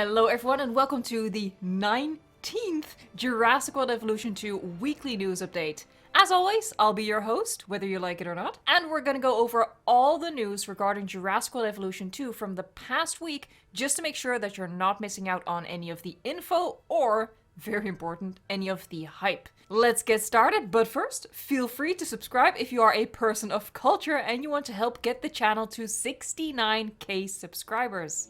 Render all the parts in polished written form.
Hello everyone and welcome to the 19th Jurassic World Evolution 2 weekly news update. As always, I'll be your host, whether you like it or not, and we're gonna go over all the news regarding Jurassic World Evolution 2 from the past week, just to make sure that you're not missing out on any of the info or, very important, any of the hype. Let's get started, but first, feel free to subscribe if you are a person of culture and you want to help get the channel to 69k subscribers.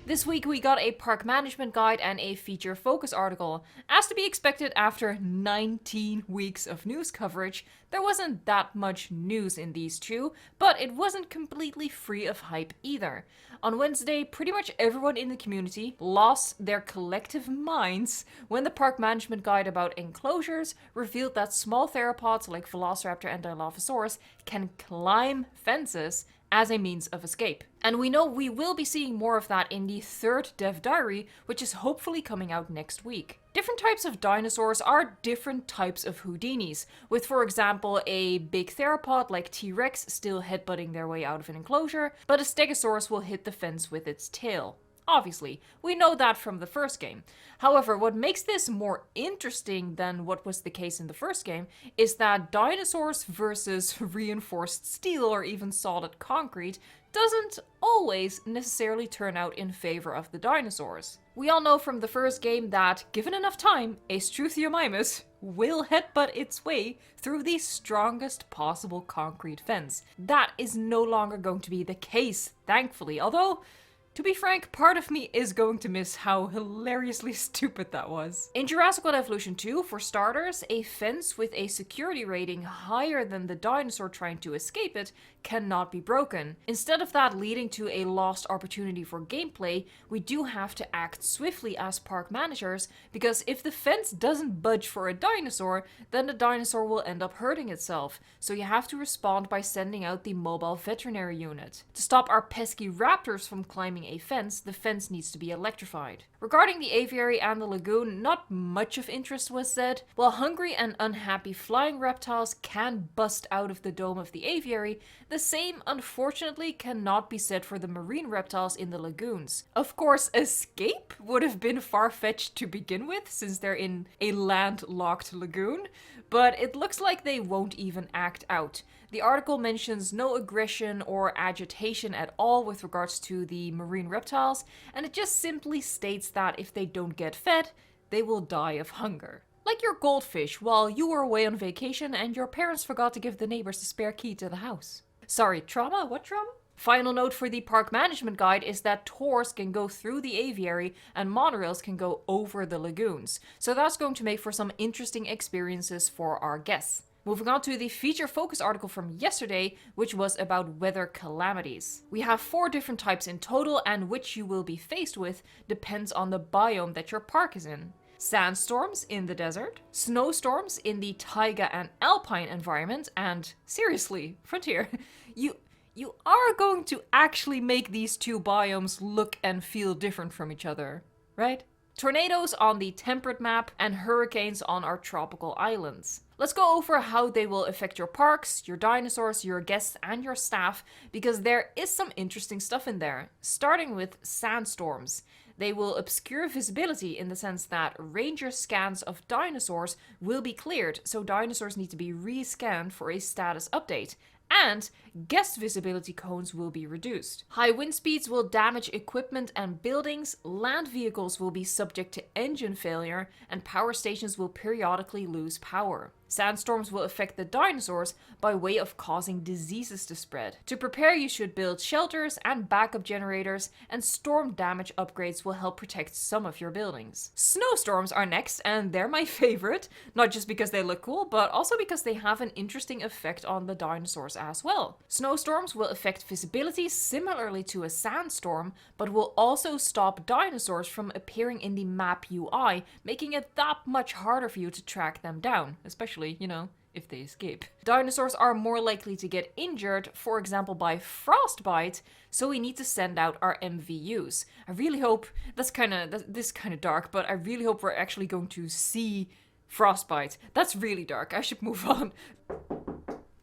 This week we got a park management guide and a feature focus article. As to be expected after 19 weeks of news coverage, there wasn't that much news in these two, but it wasn't completely free of hype either. On Wednesday, pretty much everyone in the community lost their collective minds when the park management guide about enclosures revealed that small theropods like Velociraptor and Dilophosaurus can climb fences as a means of escape. And we know we will be seeing more of that in the third Dev Diary, which is hopefully coming out next week. Different types of dinosaurs are different types of Houdinis, with for example a big theropod like T-Rex still headbutting their way out of an enclosure, but a Stegosaurus will hit the fence with its tail. Obviously, we know that from the first game. However, what makes this more interesting than what was the case in the first game is that dinosaurs versus reinforced steel or even solid concrete doesn't always necessarily turn out in favor of the dinosaurs. We all know from the first game that, given enough time, a Struthiomimus will headbutt its way through the strongest possible concrete fence. That is no longer going to be the case, thankfully, although to be frank, part of me is going to miss how hilariously stupid that was. In Jurassic World Evolution 2, for starters, a fence with a security rating higher than the dinosaur trying to escape it cannot be broken. Instead of that leading to a lost opportunity for gameplay, we do have to act swiftly as park managers, because if the fence doesn't budge for a dinosaur, then the dinosaur will end up hurting itself. So you have to respond by sending out the mobile veterinary unit. To stop our pesky raptors from climbing a fence, the fence needs to be electrified. Regarding the aviary and the lagoon, not much of interest was said. While hungry and unhappy flying reptiles can bust out of the dome of the aviary, the same unfortunately cannot be said for the marine reptiles in the lagoons. Of course, escape would have been far-fetched to begin with, since they're in a landlocked lagoon, but it looks like they won't even act out. The article mentions no aggression or agitation at all with regards to the marine reptiles, and it just simply states that if they don't get fed, they will die of hunger. Like your goldfish while you were away on vacation and your parents forgot to give the neighbors the spare key to the house. Sorry, trauma? What trauma? Final note for the park management guide is that tours can go through the aviary and monorails can go over the lagoons. So that's going to make for some interesting experiences for our guests. Moving on to the feature focus article from yesterday, which was about weather calamities. We have 4 different types in total, and which you will be faced with depends on the biome that your park is in. Sandstorms in the desert, snowstorms in the taiga and alpine environment, and seriously, Frontier, you are going to actually make these two biomes look and feel different from each other, right? Tornadoes on the temperate map and hurricanes on our tropical islands. Let's go over how they will affect your parks, your dinosaurs, your guests, and your staff, because there is some interesting stuff in there. Starting with sandstorms. They will obscure visibility in the sense that ranger scans of dinosaurs will be cleared, so dinosaurs need to be re-scanned for a status update. And guest visibility cones will be reduced. High wind speeds will damage equipment and buildings, land vehicles will be subject to engine failure, and power stations will periodically lose power. Sandstorms will affect the dinosaurs by way of causing diseases to spread. To prepare, you should build shelters and backup generators, and storm damage upgrades will help protect some of your buildings. Snowstorms are next, and they're my favorite, not just because they look cool, but also because they have an interesting effect on the dinosaurs as well. Snowstorms will affect visibility similarly to a sandstorm, but will also stop dinosaurs from appearing in the map UI, making it that much harder for you to track them down, especially, if they escape. Dinosaurs are more likely to get injured, for example by frostbite, so we need to send out our MVUs. I really hope, this is kind of dark, but I really hope we're actually going to see frostbite. That's really dark, I should move on.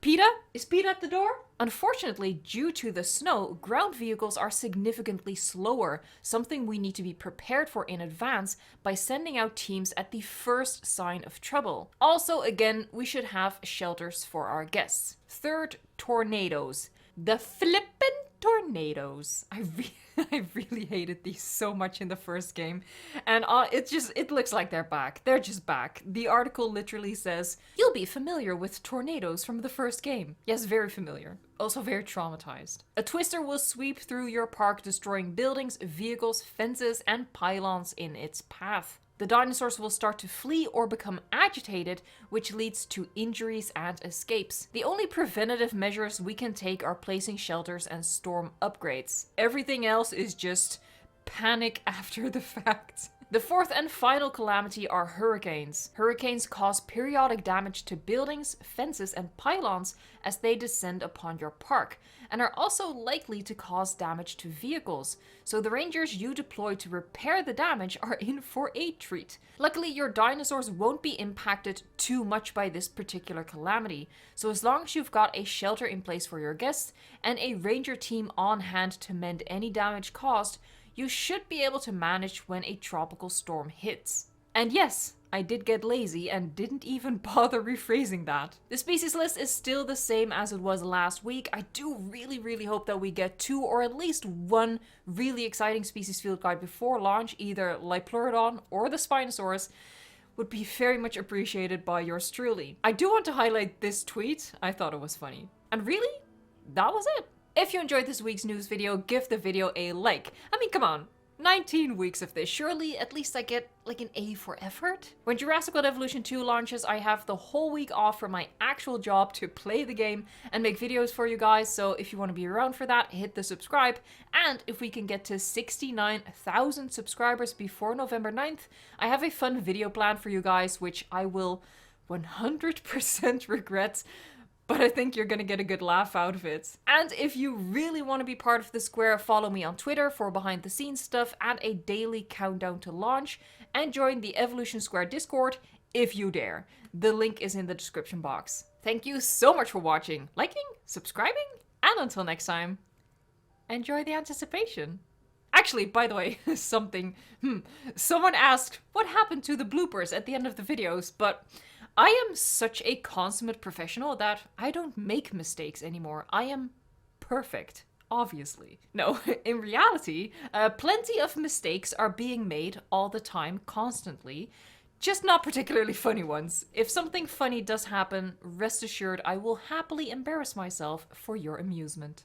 PETA? Is PETA at the door? Unfortunately, due to the snow, ground vehicles are significantly slower, something we need to be prepared for in advance by sending out teams at the first sign of trouble. Also, again, we should have shelters for our guests. Third, tornadoes. The flippin' tornadoes. I really hated these so much in the first game, and it looks like they're back. They're just back. The article literally says, "You'll be familiar with tornadoes from the first game." Yes, very familiar. Also very traumatized. A twister will sweep through your park, destroying buildings, vehicles, fences, and pylons in its path. The dinosaurs will start to flee or become agitated, which leads to injuries and escapes. The only preventative measures we can take are placing shelters and storm upgrades. Everything else is just panic after the fact. The fourth and final calamity are hurricanes. Hurricanes cause periodic damage to buildings, fences, and pylons as they descend upon your park, and are also likely to cause damage to vehicles, so the rangers you deploy to repair the damage are in for a treat. Luckily, your dinosaurs won't be impacted too much by this particular calamity, so as long as you've got a shelter in place for your guests and a ranger team on hand to mend any damage caused, you should be able to manage when a tropical storm hits. And yes, I did get lazy and didn't even bother rephrasing that. The species list is still the same as it was last week. I do really hope that we get 2 or at least 1 really exciting species field guide before launch, either Lipleurodon or the Spinosaurus. Would be very much appreciated by yours truly. I do want to highlight this tweet. I thought it was funny. And really, that was it. If you enjoyed this week's news video, give the video a like. I mean, come on. 19 weeks of this. Surely at least I get like an A for effort? When Jurassic World Evolution 2 launches, I have the whole week off from my actual job to play the game and make videos for you guys. So if you want to be around for that, hit the subscribe. And if we can get to 69,000 subscribers before November 9th, I have a fun video plan for you guys, which I will 100% regret. But I think you're gonna get a good laugh out of it. And if you really want to be part of the square, follow me on Twitter for behind the scenes stuff and a daily countdown to launch, and join the Evolution Square Discord if you dare. The link is in the description box. Thank you so much for watching, liking, subscribing, and until next time, enjoy the anticipation. Actually, by the way, someone asked what happened to the bloopers at the end of the videos, but I am such a consummate professional that I don't make mistakes anymore. I am perfect, obviously. No, in reality, plenty of mistakes are being made all the time, constantly, just not particularly funny ones. If something funny does happen, rest assured I will happily embarrass myself for your amusement.